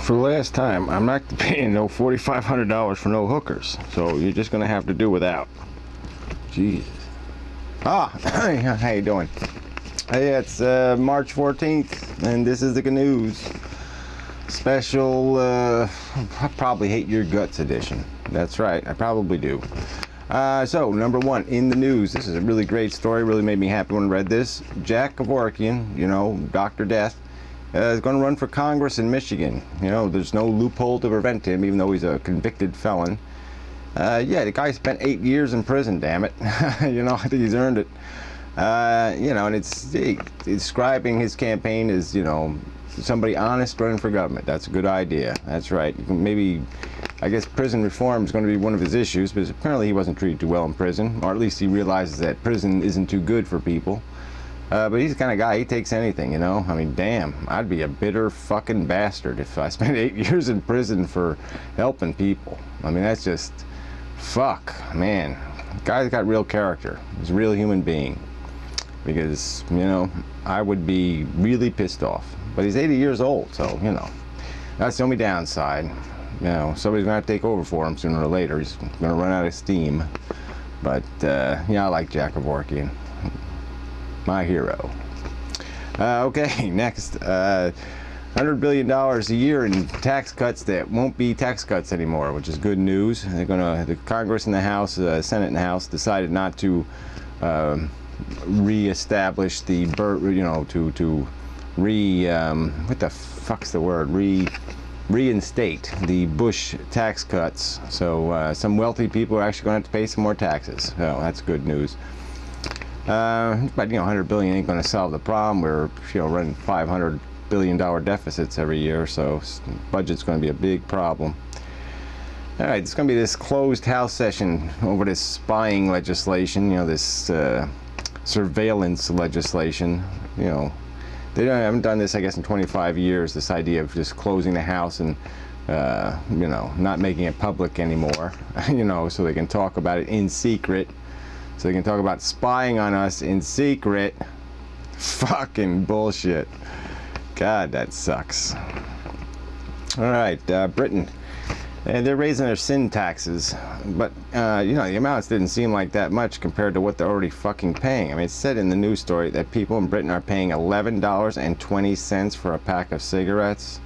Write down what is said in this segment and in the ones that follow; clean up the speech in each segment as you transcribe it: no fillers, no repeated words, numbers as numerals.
For the last time, I'm not paying no $4,500 for no hookers, so you're just gonna have to do without. Jesus. How you doing? Hey, it's March 14th, and this is the GaNooze special. I probably hate your guts edition. That's right, I probably do. So, number one, in the news, this is a really great story, really made me happy when I read this. Jack Kevorkian, you know, Dr. Death, is going to run for Congress in Michigan. You know, there's no loophole to prevent him, even though he's a convicted felon. Yeah, the guy spent 8 years in prison, damn it. You know, I think he's earned it. You know, and it's describing his campaign as, you know, somebody honest running for government. That's a good idea. That's right. You can maybe, I guess prison reform is going to be one of his issues, because apparently he wasn't treated too well in prison, or at least he realizes that prison isn't too good for people. But he's the kind of guy, he takes anything, you know? I mean, damn, I'd be a bitter fucking bastard if I spent 8 years in prison for helping people. I mean, that's just, fuck, man. Guy's got real character. He's a real human being. Because, you know, I would be really pissed off. But he's 80 years old, so, you know, that's the only downside. You know, somebody's gonna have to take over for him sooner or later. He's gonna run out of steam. But, yeah, I like Jack Kevorkian. My hero. Okay, next. $100 billion a year in tax cuts that won't be tax cuts anymore, which is good news. They're gonna, the Congress and the House, Senate and the House decided not to re-establish the, you know, what the fuck's the word? Reinstate the Bush tax cuts. So some wealthy people are actually going to have to pay some more taxes. So that's good news. But you know, $100 billion ain't going to solve the problem. We're, you know, running $500 billion deficits every year, so budget's going to be a big problem. All right, it's going to be this closed House session over this spying legislation. You know, this surveillance legislation. You know, they haven't done this, I guess, in 25 years. This idea of just closing the House and you know, not making it public anymore. You know, so they can talk about it in secret. So they can talk about spying on us in secret. Fucking bullshit. God, that sucks. All right, Britain. They're raising their sin taxes, but you know, the amounts didn't seem like that much compared to what they're already fucking paying. I mean, it said in the news story that people in Britain are paying $11.20 for a pack of cigarettes.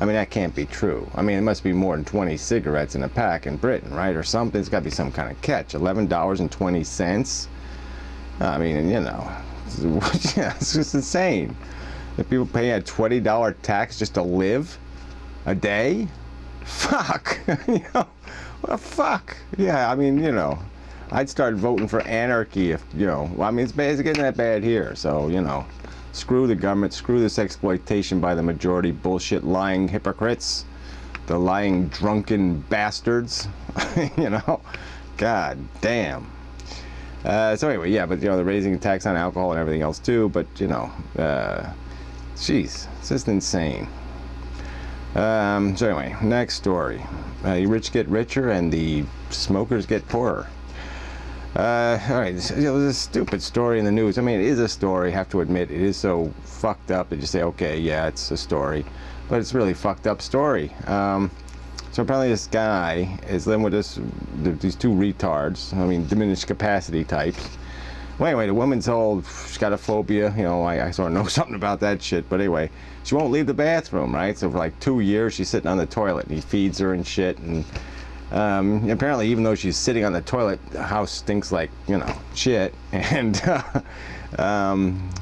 I mean, that can't be true. I mean, it must be more than 20 cigarettes in a pack in Britain, right? Or something. It's got to be some kind of catch. $11.20. I mean, you know, yeah, it's just insane. If people pay a $20 tax just to live a day, fuck. You know, well, fuck. Yeah, I mean, you know, I'd start voting for anarchy if, you know, well, I mean, it's getting that bad here, so, you know. Screw the government, screw this exploitation by the majority bullshit lying hypocrites, the lying drunken bastards, you know, god damn. So anyway, yeah, but you know, they're raising the tax on alcohol and everything else too, but you know, jeez, it's just insane. So anyway, next story. The rich get richer and the smokers get poorer. All right, it was a stupid story in the news. I mean, it is a story, I have to admit. It is so fucked up that you say, okay, yeah, it's a story. But it's a really fucked up story. So apparently this guy is living with these two retards, I mean, diminished capacity types. Well, anyway, the woman's old, she's got a phobia, you know, I sort of know something about that shit, but anyway, she won't leave the bathroom, right? So for like 2 years, she's sitting on the toilet, and he feeds her and shit, and apparently, even though she's sitting on the toilet, the house stinks like, you know, shit. And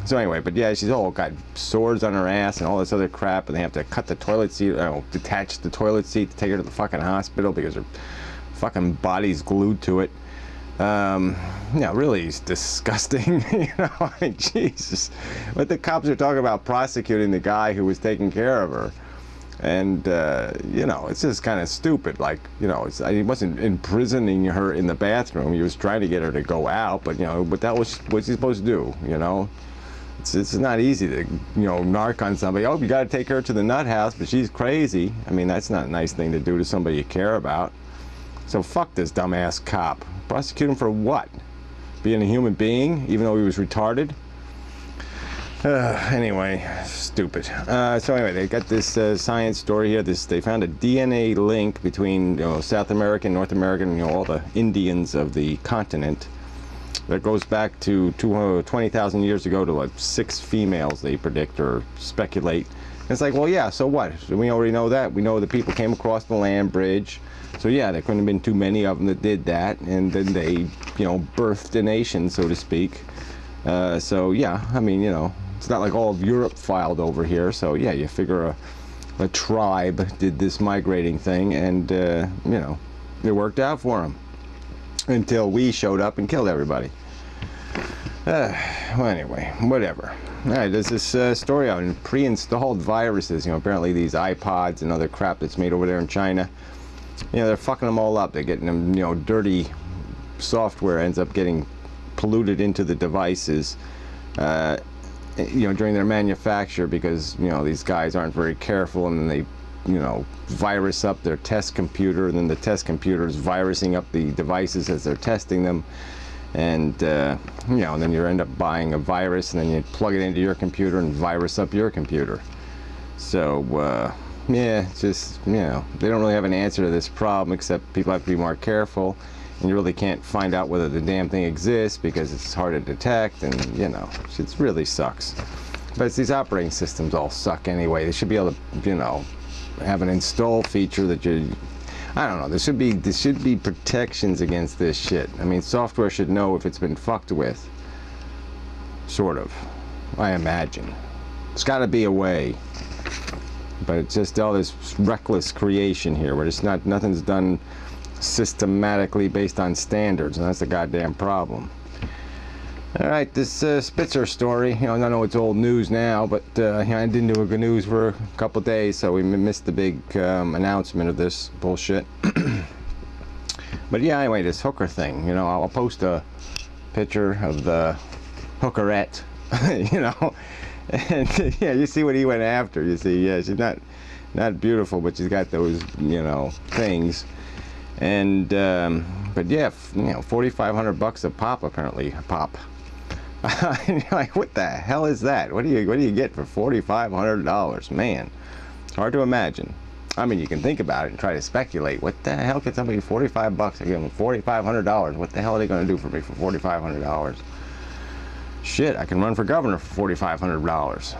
so anyway, but yeah, she's all got sores on her ass and all this other crap, and they have to cut the toilet seat, you know, detach the toilet seat to take her to the fucking hospital because her fucking body's glued to it. Yeah, really disgusting. You know, like, Jesus. But the cops are talking about prosecuting the guy who was taking care of her. And, you know, it's just kind of stupid. Like, you know, he wasn't imprisoning her in the bathroom. He was trying to get her to go out, but, you know, but that was what's he supposed to do, you know? It's not easy to, you know, narc on somebody. Oh, you got to take her to the nut house, but she's crazy. I mean, that's not a nice thing to do to somebody you care about. So fuck this dumbass cop. Prosecute him for what? Being a human being, even though he was retarded? Anyway, stupid. So anyway, they got this science story here. They found a DNA link between South American, North American, all the Indians of the continent that goes back to 20,000 years ago to like 6 females, they predict or speculate. And it's like, well, yeah, so what? We already know that. We know the people came across the land bridge. So yeah, there couldn't have been too many of them that did that, and then they, birthed a nation, so to speak. So yeah, I mean, it's not like all of Europe filed over here. So yeah, you figure a tribe did this migrating thing, and it worked out for them until we showed up and killed everybody. Well, anyway, whatever. All right, there's this story on pre-installed viruses. Apparently these iPods and other crap that's made over there in China, they're fucking them all up. They're getting them, dirty software ends up getting polluted into the devices, during their manufacture, because these guys aren't very careful, and then they virus up their test computer, and then the test computer is virusing up the devices as they're testing them, and and then you end up buying a virus, and then you plug it into your computer and virus up your computer. So yeah, it's just they don't really have an answer to this problem, except people have to be more careful, and you really can't find out whether the damn thing exists because it's hard to detect, and it really sucks. But it's these operating systems all suck anyway. They should be able to have an install feature that I don't know, there should be protections against this shit. I mean, software should know if it's been fucked with, sort of, I imagine. There's got to be a way. But it's just all this reckless creation here, where it's nothing's done systematically based on standards, and that's the goddamn problem. All right, this Spitzer story, I know it's old news now, but I didn't do a GaNooze for a couple days, so we missed the big announcement of this bullshit. But yeah, anyway, this hooker thing, I'll post a picture of the hookerette, and yeah, you see what he went after. You see, yeah, she's not beautiful, but she's got those, things. And but yeah, $4,500 a pop, apparently. A pop. You're like, what the hell is that? What do you get for $4,500? Man, it's hard to imagine. I mean, you can think about it and try to speculate. What the hell could somebody $45? I give them $4,500. What the hell are they going to do for me for $4,500? Shit, I can run for governor for $4,500.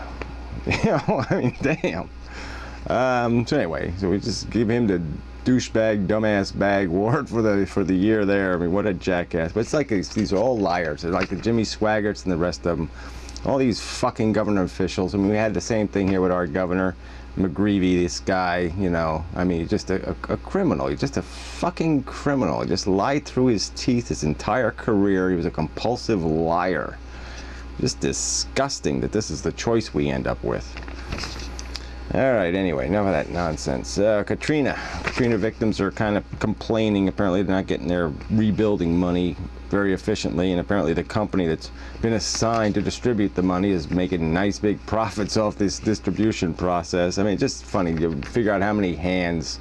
I mean, damn. So anyway, so we just give him the douchebag, dumbass bag award for the year there. I mean, what a jackass. But it's like these are all liars. They're like the Jimmy Swaggarts and the rest of them. All these fucking government officials. I mean, we had the same thing here with our governor, McGreevy, this guy, I mean, just a criminal. He's just a fucking criminal. He just lied through his teeth his entire career. He was a compulsive liar. Just disgusting that this is the choice we end up with. Alright, anyway, enough of that nonsense. Katrina victims are kind of complaining. Apparently they're not getting their rebuilding money very efficiently, and apparently the company that's been assigned to distribute the money is making nice big profits off this distribution process. I mean, just funny. You figure out how many hands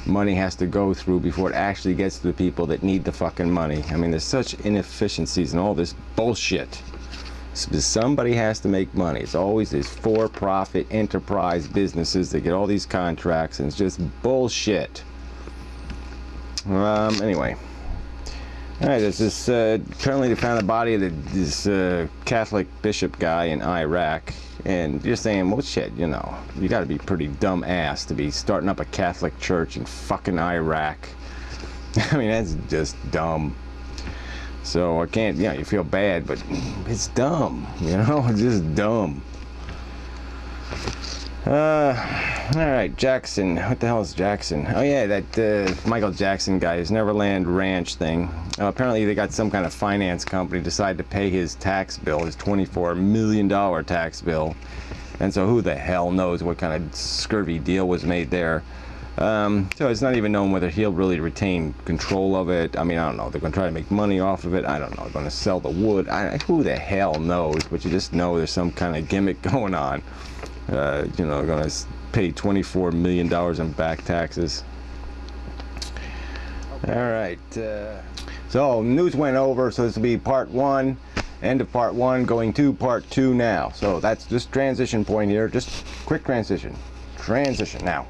money has to go through before it actually gets to the people that need the fucking money. I mean, there's such inefficiencies and all this bullshit. Somebody has to make money. It's always these for-profit enterprise businesses that get all these contracts, and it's just bullshit. Anyway. Alright, there's this, apparently they found the body of this Catholic bishop guy in Iraq, and you're saying, well, shit, you gotta be pretty dumb ass to be starting up a Catholic church in fucking Iraq. I mean, that's just dumb. So I can't, you feel bad, but it's dumb, it's just dumb. Alright, Jackson. What the hell is Jackson? Oh yeah, that Michael Jackson guy, his Neverland Ranch thing. Apparently they got some kind of finance company decided to pay his tax bill, his $24 million tax bill. And so who the hell knows what kind of scurvy deal was made there. So it's not even known whether he'll really retain control of it. I mean, I don't know. They're going to try to make money off of it. I don't know. They're going to sell the wood. Who the hell knows? But you just know there's some kind of gimmick going on. They're going to pay $24 million in back taxes. Okay. All right. So news went over. So this will be part 1. End of part 1, going to part 2 now. So that's this transition point here, just quick transition. Transition now.